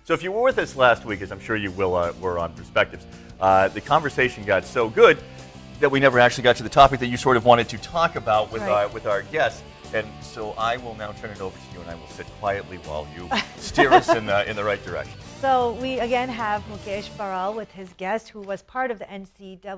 So if you were with us last week, as I'm sure you will, were on Perspectives, the conversation got so good that we never actually got to the topic that you sort of wanted to talk about with our guests. And so I will now turn it over to you, and I will sit quietly while you steer us in the right direction. So we again have Mukesh Baral with his guest, who was part of the NCCAYA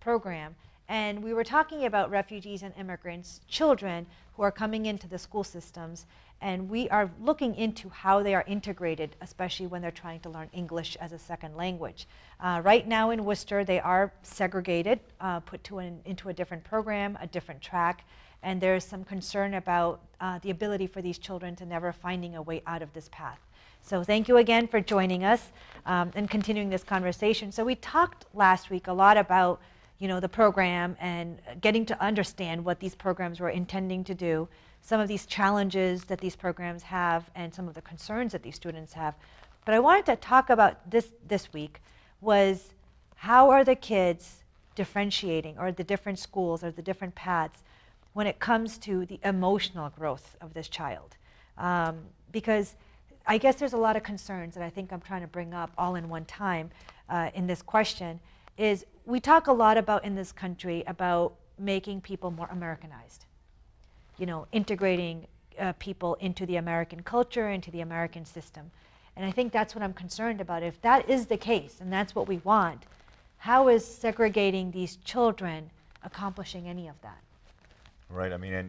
program. And we were talking about refugees and immigrants, children who are coming into the school systems. And we are looking into how they are integrated, especially when they're trying to learn English as a second language. Right now in Worcester, they are segregated, put into a different program, a different track. And there's some concern about the ability for these children to never finding a way out of this path. So thank you again for joining us and continuing this conversation. So we talked last week a lot about the program and getting to understand what these programs were intending to do, some of these challenges that these programs have, and some of the concerns that these students have. But I wanted to talk about this week was how are the kids differentiating, or the different schools or the different paths, when it comes to the emotional growth of this child. Because I guess there's a lot of concerns that I think I'm trying to bring up all in one time in this question. Is we talk a lot about in this country about making people more Americanized, integrating people into the American culture, into the American system. And I think that's what I'm concerned about. If that is the case, and that's what we want, how is segregating these children accomplishing any of that? Right, I mean, and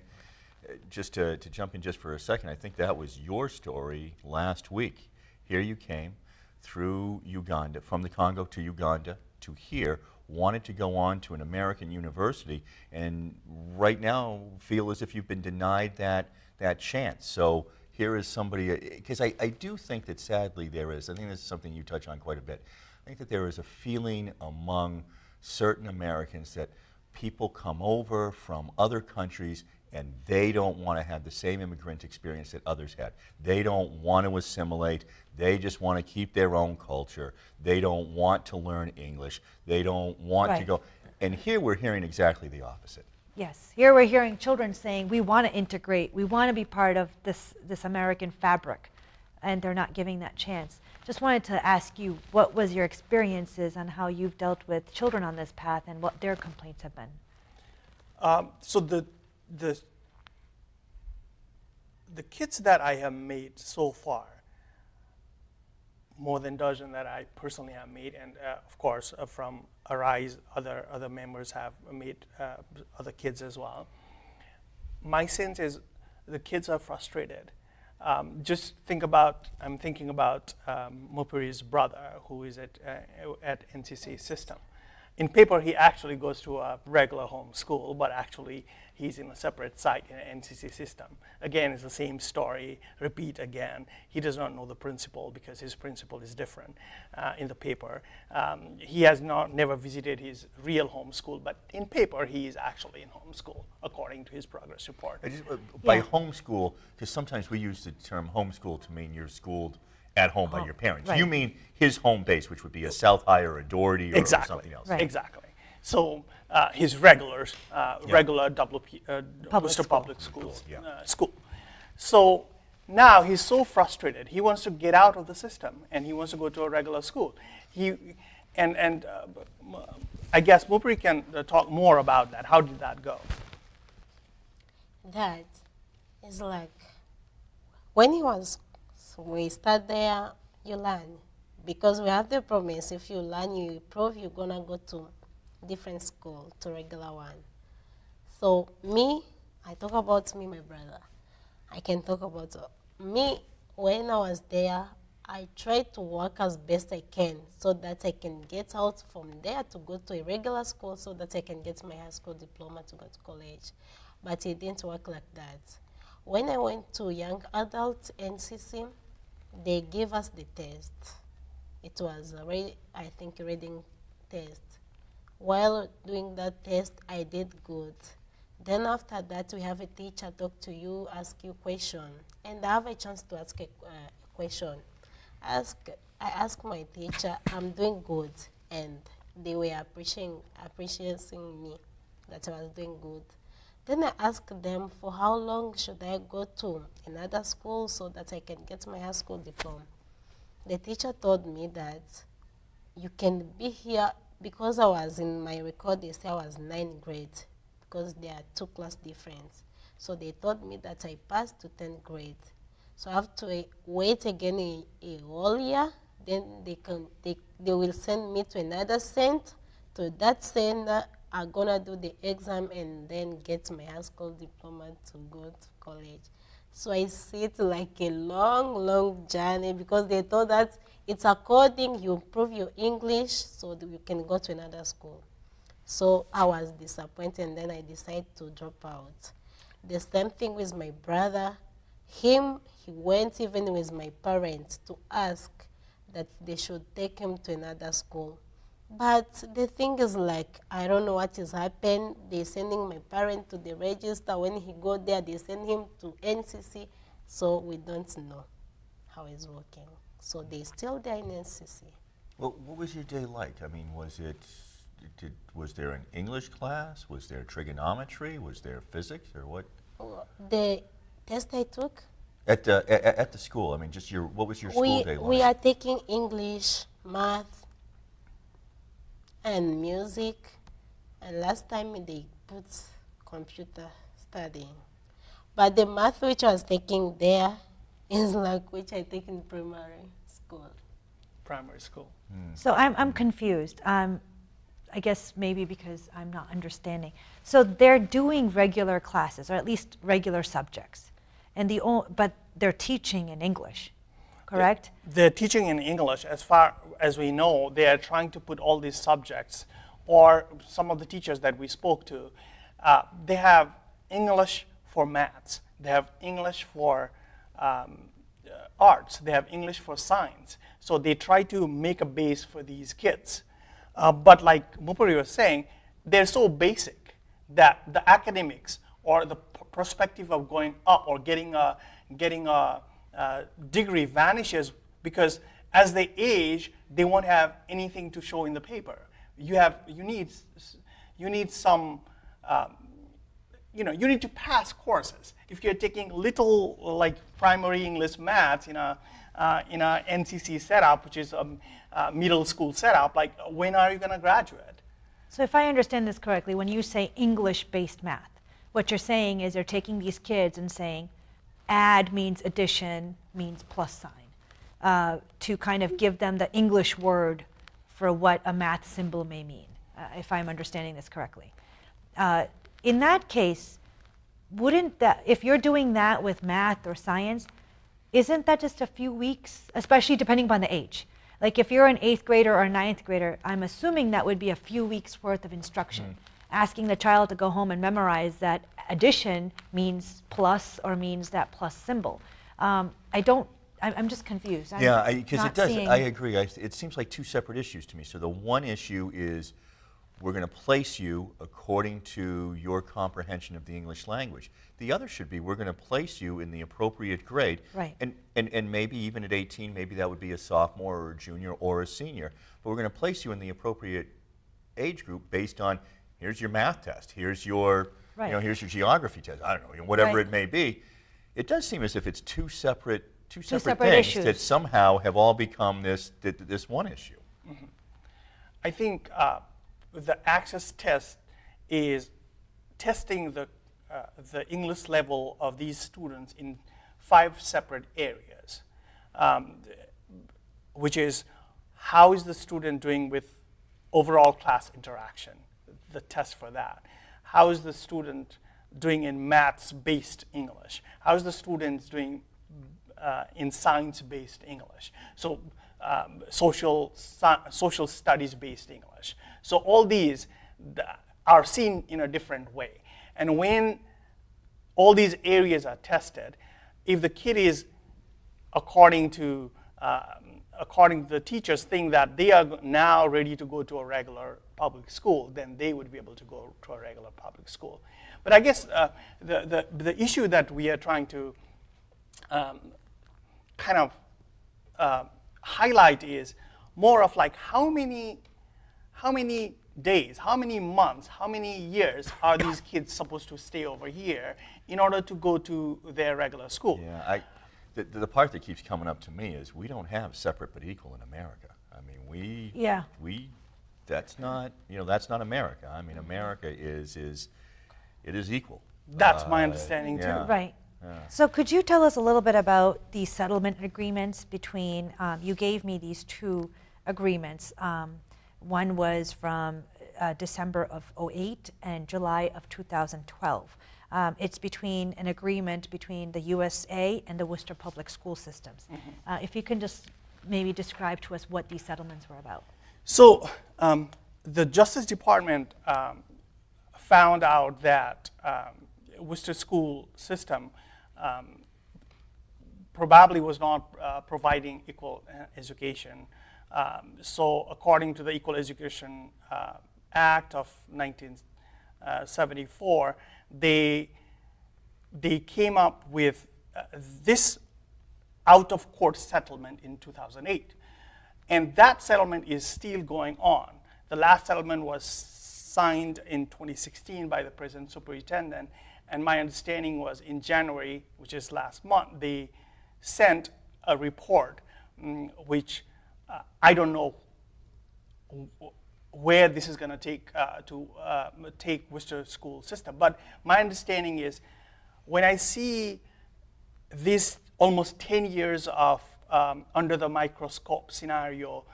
just to jump in just for a second, I think that was your story last week. Here you came through Uganda, from the Congo to Uganda to here, wanted to go on to an American university, and right now feel as if you've been denied that chance. So here is somebody, because I do think that sadly there is, I think this is something you touch on quite a bit, I think that there is a feeling among certain Americans that people come over from other countries and they don't want to have the same immigrant experience that others had. They don't want to assimilate. They just want to keep their own culture. They don't want to learn English. They don't want to go. And here we're hearing exactly the opposite. Yes, here we're hearing children saying, we want to integrate, we want to be part of this American fabric, and they're not giving that chance. Just wanted to ask you, what was your experiences on how you've dealt with children on this path and what their complaints have been? So the kids that I have made so far, more than a dozen that I personally have made, and of course from Arise, other members have made other kids as well. My sense is the kids are frustrated. Just think about, I'm thinking about Mupuri's brother, who is at NCC system. In paper, he actually goes to a regular home school, but actually he's in a separate site in an NCC system. Again, it's the same story, repeat again. He does not know the principal because his principal is different in the paper. He has never visited his real home school, but in paper, he is actually in home school, according to his progress report. By home school, because sometimes we use the term homeschool to mean you're schooled at home by your parents. Right. You mean his home base, which would be a South High or a Doherty or something else. Right. Exactly. So his regular Worcester Public Schools school. So now he's so frustrated. He wants to get out of the system, and he wants to go to a regular school. I guess Mupri can talk more about that. How did that go? That is like when we start there, you learn. Because we have the promise, if you learn, you improve, you're going to go to different school, to regular one. So me, I talk about me, my brother. I can talk about me. When I was there, I tried to work as best I can so that I can get out from there to go to a regular school so that I can get my high school diploma to go to college. But it didn't work like that. When I went to young adult NCC, they gave us the test. It was a reading test. While doing that test, I did good. Then after that, we have a teacher talk to you, ask you question, and I have a chance to ask a question. I asked my teacher, I'm doing good, and they were appreciating me that I was doing good. Then I asked them for how long should I go to another school so that I can get my high school diploma. The teacher told me that you can be here, because I was in my record, they say I was 9th grade because there are 2 class difference. So they told me that I passed to 10th grade. So I have to wait again a whole year. Then they will send me to another center. To that center, I'm gonna do the exam and then get my high school diploma to go to college. So I see it like a long, long journey, because they thought that it's according you improve your English so that you can go to another school. So I was disappointed, and then I decided to drop out. The same thing with my brother. He went even with my parents to ask that they should take him to another school. But the thing is, like, I don't know what has happened. They're sending my parent to the register. When he go there, they send him to NCC. So we don't know how it's working. So they still there in NCC. Well, what was your day like? I mean, was there an English class? Was there trigonometry? Was there physics, or what? The test I took? At the school, I mean, just what was your school day like? We are taking English, math, and music. And last time they put computer studying. But the math which I was taking there is like which I take in primary school. Primary school. So I'm confused. I guess maybe because I'm not understanding. So they're doing regular classes, or at least regular subjects, and but they're teaching in English, correct? They're teaching in English. As far as we know, they are trying to put all these subjects, or some of the teachers that we spoke to, they have English for maths, they have English for arts, they have English for science. So they try to make a base for these kids. But like Mupuri was saying, they're so basic that the academics or the perspective of going up or getting a degree vanishes, because as they age, they won't have anything to show in the paper. You need some, you need to pass courses. If you're taking little like primary English maths in a NCC setup, which is a middle school setup, like when are you going to graduate? So if I understand this correctly, when you say English-based math, what you're saying is you're taking these kids and saying add means addition means plus sign, to kind of give them the English word for what a math symbol may mean, if I'm understanding this correctly. In that case, if you're doing that with math or science, isn't that just a few weeks, especially depending upon the age? Like if you're an 8th grader or a 9th grader, I'm assuming that would be a few weeks worth of instruction, asking the child to go home and memorize that addition means plus or means that plus symbol. I'm just confused. Yeah, because it does. Seeing... I agree. It seems like two separate issues to me. So the one issue is we're going to place you according to your comprehension of the English language. The other should be we're going to place you in the appropriate grade. Right. And maybe even at 18, maybe that would be a sophomore or a junior or a senior. But we're going to place you in the appropriate age group based on here's your math test, here's your here's your geography test. I don't know, whatever it may be. It does seem as if it's two separate things issues that somehow have all become this one issue. Mm-hmm. I think the access test is testing the English level of these students in 5 separate areas, which is how is the student doing with overall class interaction, the test for that. How is the student doing in maths-based English? How is the student doing in science-based English? So social studies-based English. So all these are seen in a different way. And when all these areas are tested, if the kid is, according to the teachers, think that they are now ready to go to a regular public school, then they would be able to go to a regular public school. But I guess the issue that we are trying to kind of highlight is more of like how many days, how many months, how many years are these kids supposed to stay over here in order to go to their regular school? Yeah, the part that keeps coming up to me is we don't have separate but equal in America. I mean, Yeah. that's not, that's not America. I mean, America it is equal. That's my understanding yeah. too. Right. Yeah. So could you tell us a little bit about the settlement agreements between, you gave me these two agreements. One was from December of '08 and July of 2012. It's between an agreement between the USA and the Worcester Public School Systems. If you can just maybe describe to us what these settlements were about. So the Justice Department found out that Worcester school system probably was not providing equal education. So according to the Equal Education Act of 1974, they came up with this out-of-court settlement in 2008. And that settlement is still going on. The last settlement was signed in 2016 by the President Superintendent, and my understanding was in January, which is last month, they sent a report, which I don't know where this is going to take Worcester school system. But my understanding is when I see this almost 10 years of under the microscope scenario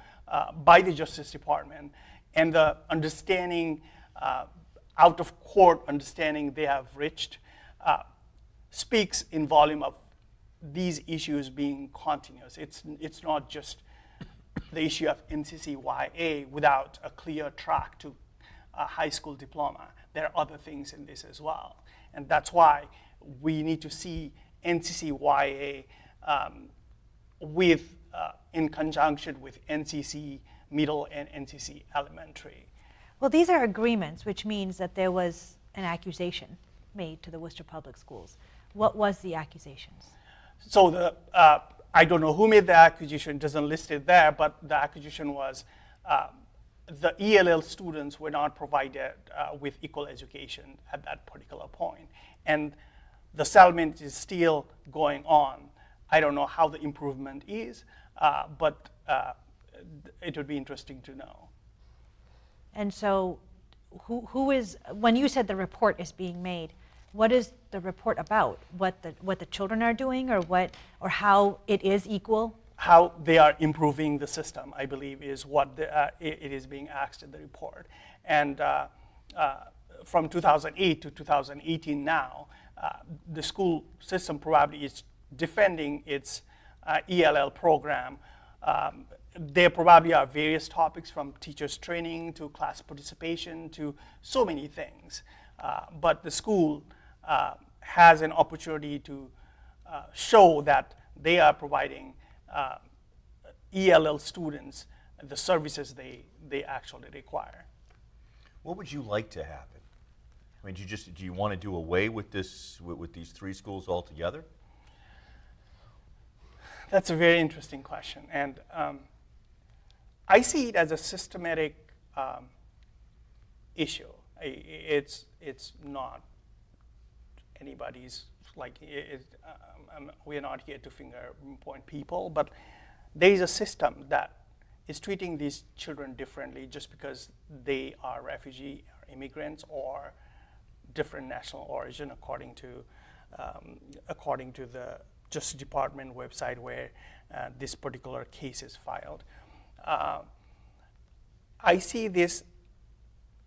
by the Justice Department and the understanding, out of court understanding they have reached, speaks in volume of these issues being continuous. It's not just the issue of NCCYA without a clear track to a high school diploma. There are other things in this as well. And that's why we need to see NCCYA in conjunction with NCC Middle and NCC Elementary. Well, these are agreements, which means that there was an accusation made to the Worcester Public Schools. What was the accusations? So I don't know who made the accusation, doesn't list it there, but the accusation was the ELL students were not provided with equal education at that particular point. And the settlement is still going on. I don't know how the improvement is, but it would be interesting to know. And so who is, when you said the report is being made, what is the report about? What the children are doing, or how it is equal? How they are improving the system, I believe, is what it is being asked in the report. And from 2008 to 2018 now, the school system probably is defending its ELL program. There probably are various topics from teachers training to class participation to so many things. But the school has an opportunity to show that they are providing ELL students the services they actually require. What would you like to happen? I mean, do you want to do away with this with these three schools altogether? That's a very interesting question, and I see it as a systematic issue. It's not anybody's, we are not here to finger point people, but there is a system that is treating these children differently just because they are refugee or immigrants or different national origin according to the Justice Department website where this particular case is filed. I see this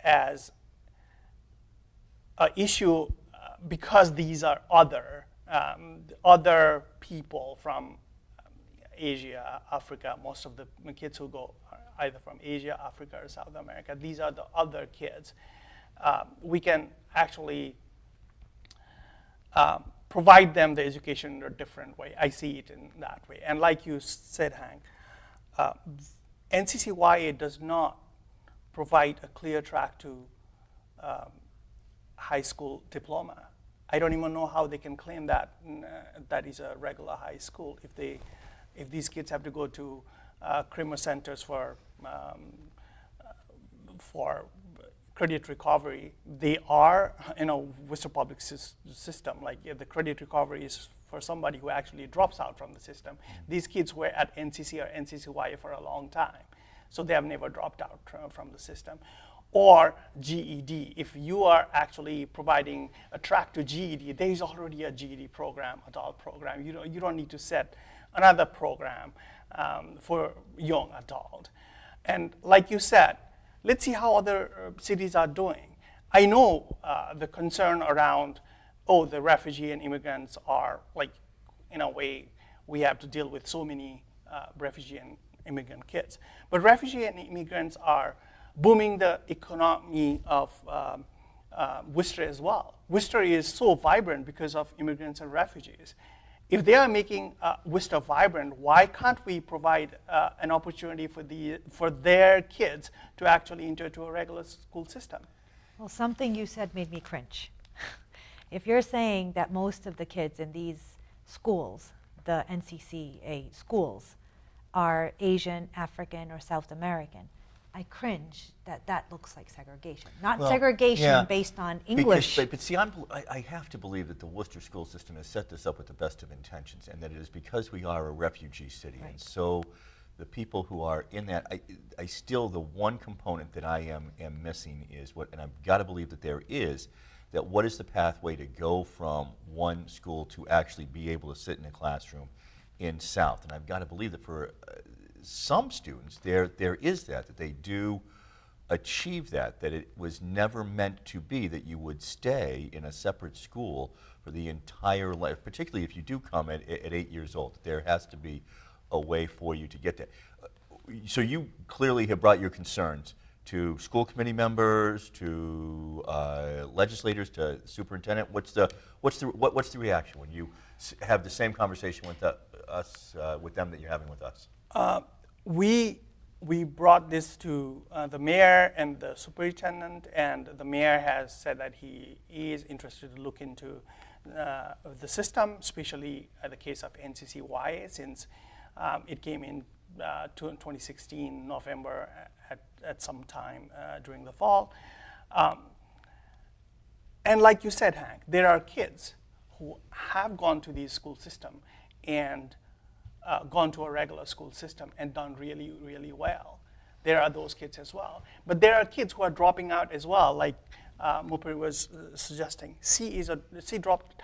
as an issue because these are other people from Asia, Africa. Most of the kids who go are either from Asia, Africa, or South America. These are the other kids. We can actually provide them the education in a different way. I see it in that way. And like you said, Hank, NCCYA does not provide a clear track to high school diploma. I don't even know how they can claim that that is a regular high school if these kids have to go to criminal centers for credit recovery, they are in a Worcester public system. Like the credit recovery is for somebody who actually drops out from the system. These kids were at NCC or NCCY for a long time, so they have never dropped out from the system. Or GED, if you are actually providing a track to GED, there is already a GED program, adult program. You don't need to set another program for young adult. And like you said, let's see how other cities are doing. I know the concern around, oh, the refugee and immigrants are like, in a way, we have to deal with so many refugee and immigrant kids. But refugee and immigrants are booming the economy of Worcester as well. Worcester is so vibrant because of immigrants and refugees. If they are making Worcester vibrant, why can't we provide an opportunity for their kids to actually enter to a regular school system? Well, something you said made me cringe. If you're saying that most of the kids in these schools, the NCCA schools, are Asian, African, or South American, I cringe that that looks like segregation. Not segregation based on English. But see, I have to believe that the Worcester school system has set this up with the best of intentions, and that it is because we are a refugee city. Right. And so the people who are in that, I still, the one component that I am missing is what, and I've got to believe that there is, that what is the pathway to go from one school to actually be able to sit in a classroom in South? And I've got to believe that for some students, there is that they do achieve that it was never meant to be that you would stay in a separate school for the entire life, particularly if you do come at 8 years old. There has to be a way for you to get that. So you clearly have brought your concerns to school committee members, to legislators, to superintendent. What's the reaction when you have the same conversation with with them that you're having with us? We brought this to the mayor and the superintendent, and the mayor has said that he is interested to look into the system, especially the case of NCCY, since it came in 2016 November at some time during the fall. And like you said, Hank, there are kids who have gone to these school system and gone to a regular school system and done really, really well. There are those kids as well. But there are kids who are dropping out as well, like Mupri was suggesting. C dropped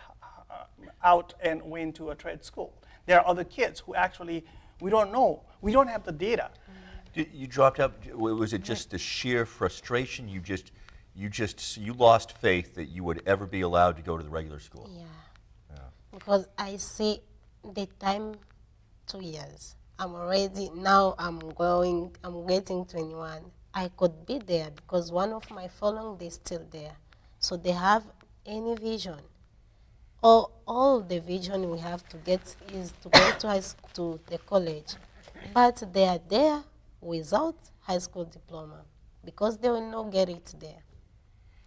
out and went to a trade school. There are other kids who actually, we don't know. We don't have the data. You dropped out. Was it just the sheer frustration? You lost faith that you would ever be allowed to go to the regular school? Yeah. Because I see the time 2 years. I'm getting 21. I could be there because one of my following, they're still there. So they have any vision. All the vision we have to get is to go to the college. But they are there without high school diploma because they will not get it there.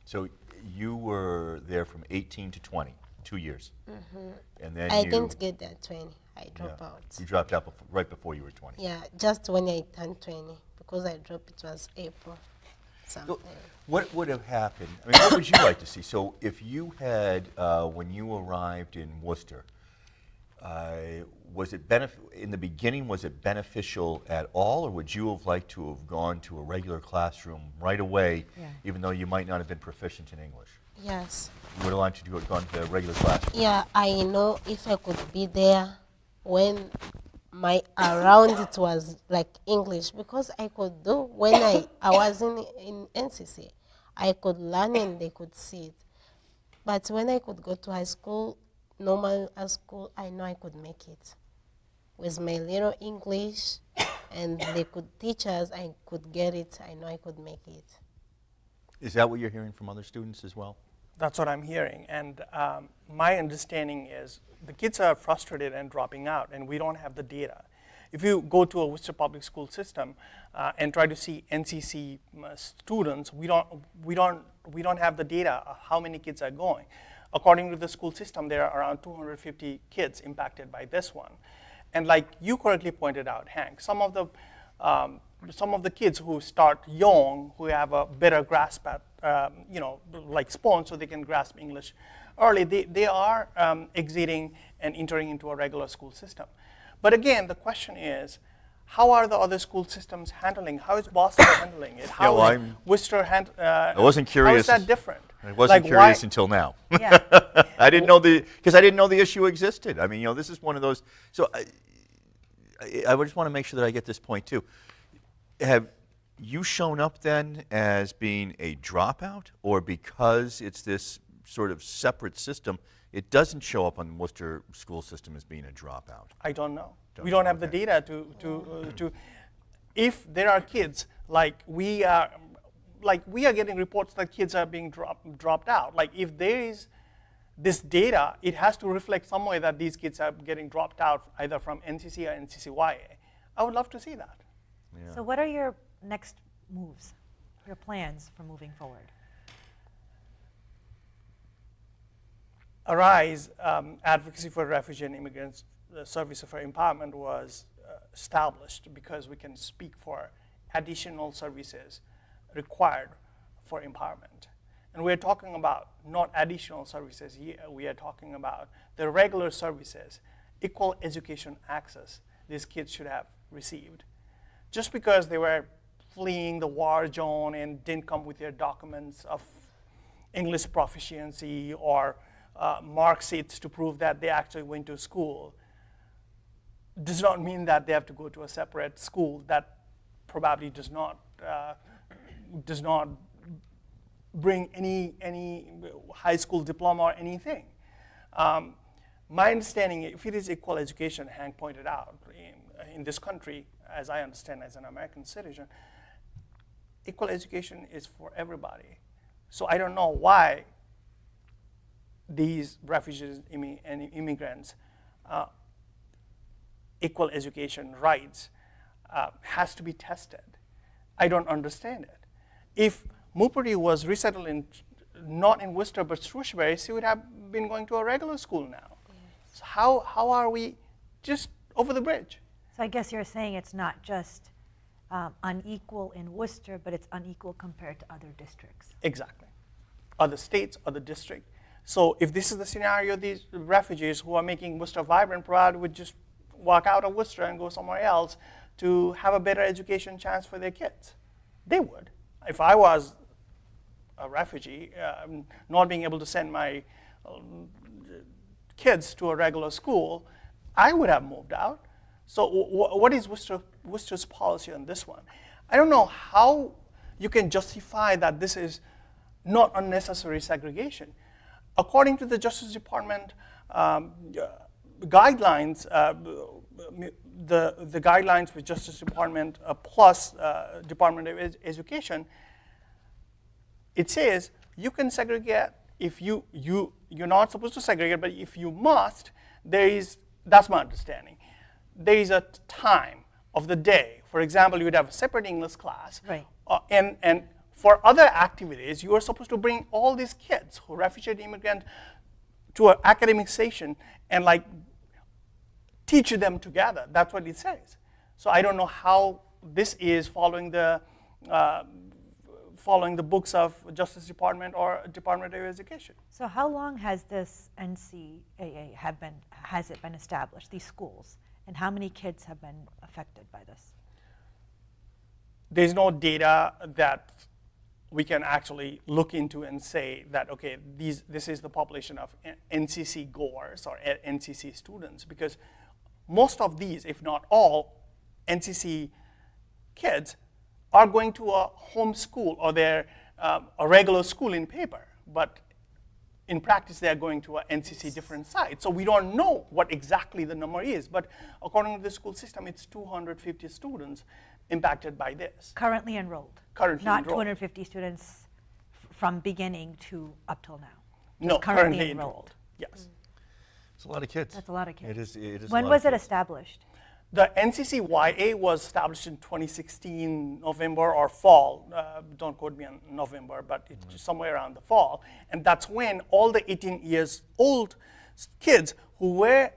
So you were there from 18 to 20, 2 years. Mm-hmm. And then I didn't get there 20. I dropped out. You dropped out right before you were 20. Yeah, just when I turned 20. Because I dropped, it was April. So what would have happened? I mean, what would you like to see? So if you had, when you arrived in Worcester, was it in the beginning, was it beneficial at all, or would you have liked to have gone to a regular classroom right away, even though you might not have been proficient in English? Yes. You would have liked to have gone to a regular classroom? Yeah, I know if I could be there when my around it was like English, because I could do when I was in NCC, I could learn and they could see it. But when I could go to high school, normal high school, I know I could make it. With my little English and they could teach us, I could get it, I know I could make it. Is that what you're hearing from other students as well? That's what I'm hearing. And my understanding is the kids are frustrated and dropping out, and we don't have the data. If you go to a Worcester public school system and try to see NCC students, we don't have the data of how many kids are going. According to the school system, there are around 250 kids impacted by this one. And like you correctly pointed out, Hank, some of the some of the kids who start young, who have a better grasp at, like sponge, so they can grasp English early, they are exiting and entering into a regular school system. But again, the question is, how are the other school systems handling? How is Boston handling it? How is Worcester I wasn't curious. How is that different? I wasn't curious until now. Yeah. I didn't know because I didn't know the issue existed. I mean, this is one of those. So I just want to make sure that I get this point too. Have you shown up then as being a dropout, or because it's this sort of separate system, it doesn't show up on the Worcester school system as being a dropout? I don't know. We don't have the data to. If there are kids like we are getting reports that kids are being dropped out. Like if there is this data, it has to reflect some way that these kids are getting dropped out either from NCC or NCCYA. I would love to see that. Yeah. So what are your next moves, your plans for moving forward? ARISE, Advocacy for Refugee and Immigrant Services for Empowerment, was established because we can speak for additional services required for empowerment. And we're talking about not additional services here, we are talking about the regular services, equal education access these kids should have received. Just because they were fleeing the war zone and didn't come with their documents of English proficiency or mark sheets to prove that they actually went to school, does not mean that they have to go to a separate school that probably does not bring any high school diploma or anything. My understanding, if it is equal education, Hank pointed out, in this country, as I understand as an American citizen, equal education is for everybody. So I don't know why these refugees and immigrants equal education rights has to be tested. I don't understand it. If Mupuri was resettled not in Worcester but Shrewsbury, she would have been going to a regular school now. Yes. So how are we just over the bridge? So I guess you're saying it's not just unequal in Worcester, but it's unequal compared to other districts. Exactly. Other states, other districts. So if this is the scenario, these refugees who are making Worcester vibrant proud would just walk out of Worcester and go somewhere else to have a better education chance for their kids. They would. If I was a refugee, not being able to send my kids to a regular school, I would have moved out. So what is Worcester's policy on this one? I don't know how you can justify that this is not unnecessary segregation. According to the Justice Department guidelines, the guidelines with Justice Department plus Department of Education, it says you can segregate if you're not supposed to segregate, but if you must, that's my understanding. There is a time of the day. For example, you would have a separate English class, right? And for other activities, you are supposed to bring all these kids who are refugee and immigrant to an academic session and teach them together. That's what it says. So I don't know how this is following the books of Justice Department or Department of Education. So how long has this NCAA has it been established, these schools, and how many kids have been affected by this? There's no data that we can actually look into and say that, okay, this is the population of NCC goers or NCC students, because most of these, if not all, NCC kids are going to a home school or a regular school in paper, but in practice they are going to a NCC different site. So we don't know what exactly the number is, but according to the school system, it's 250 students impacted by this. Currently enrolled? Currently not enrolled. 250 students from beginning to up till now? No, currently enrolled. Yes. It's a lot of kids. That's a lot of kids. It is When a lot was of it kids. established? The NCCYA was established in 2016, November or fall. Don't quote me on November, but it's somewhere around the fall. And that's when all the 18 years old kids who were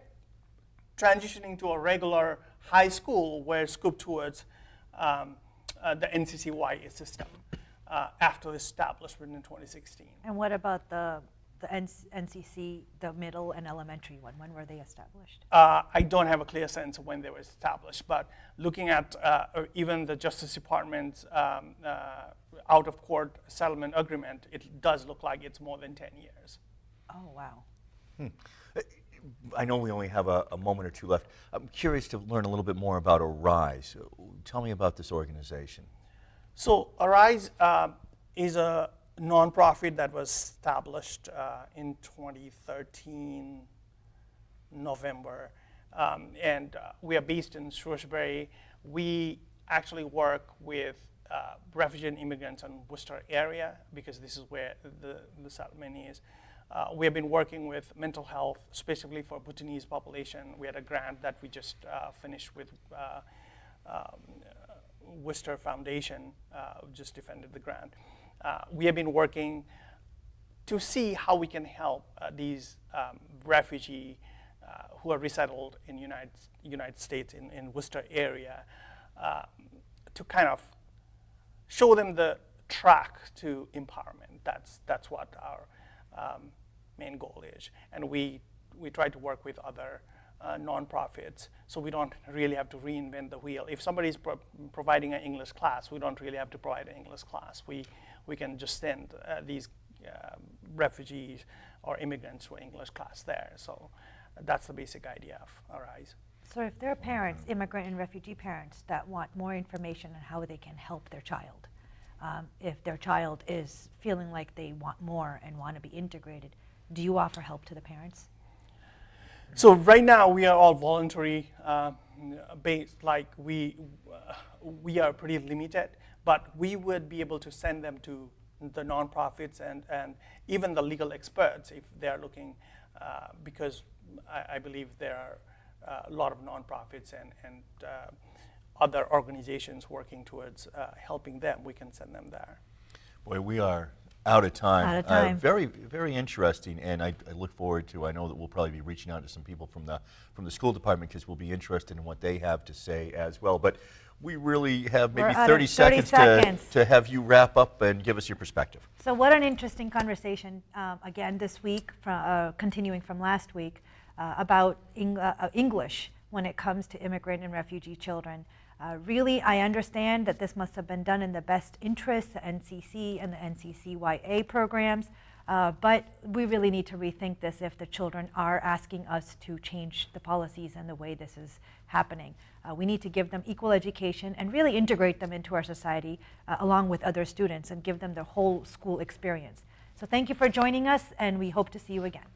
transitioning to a regular high school were scooped towards the NCCYA system after the establishment in 2016. And what about the NCC, the middle and elementary one? When were they established? I don't have a clear sense of when they were established, but looking at even the Justice Department's out-of-court settlement agreement, it does look like it's more than 10 years. Oh, wow. I know we only have a moment or two left. I'm curious to learn a little bit more about Arise. Tell me about this organization. So Arise is a nonprofit that was established in 2013, November. And we are based in Shrewsbury. We actually work with refugee and immigrants in Worcester area because this is where the settlement is. We have been working with mental health, specifically for Bhutanese population. We had a grant that we just finished with Worcester Foundation, just defended the grant. We have been working to see how we can help these refugees who are resettled in United States in Worcester area to kind of show them the track to empowerment. That's what our main goal is. And we try to work with other nonprofits, so we don't really have to reinvent the wheel. If somebody's providing an English class, we don't really have to provide an English class. We can just send these refugees or immigrants to an English class there. So that's the basic idea of Arise. So if there are parents, immigrant and refugee parents, that want more information on how they can help their child, if their child is feeling like they want more and want to be integrated, do you offer help to the parents? So right now we are all voluntary based. Like we are pretty limited, but we would be able to send them to the nonprofits and even the legal experts if they are looking, because I believe there are a lot of nonprofits and other organizations working towards helping them. We can send them there. Boy, we are out of time. Out of time. Very, very interesting, and I look forward to. I know that we'll probably be reaching out to some people from the school department because we'll be interested in what they have to say as well. But we really have maybe 30 seconds to have you wrap up and give us your perspective. So what an interesting conversation again this week, continuing from last week, about English when it comes to immigrant and refugee children. Really, I understand that this must have been done in the best interest, the NCC and the NCCYA programs, but we really need to rethink this if the children are asking us to change the policies and the way this is happening. We need to give them equal education and really integrate them into our society along with other students and give them the whole school experience. So thank you for joining us, and we hope to see you again.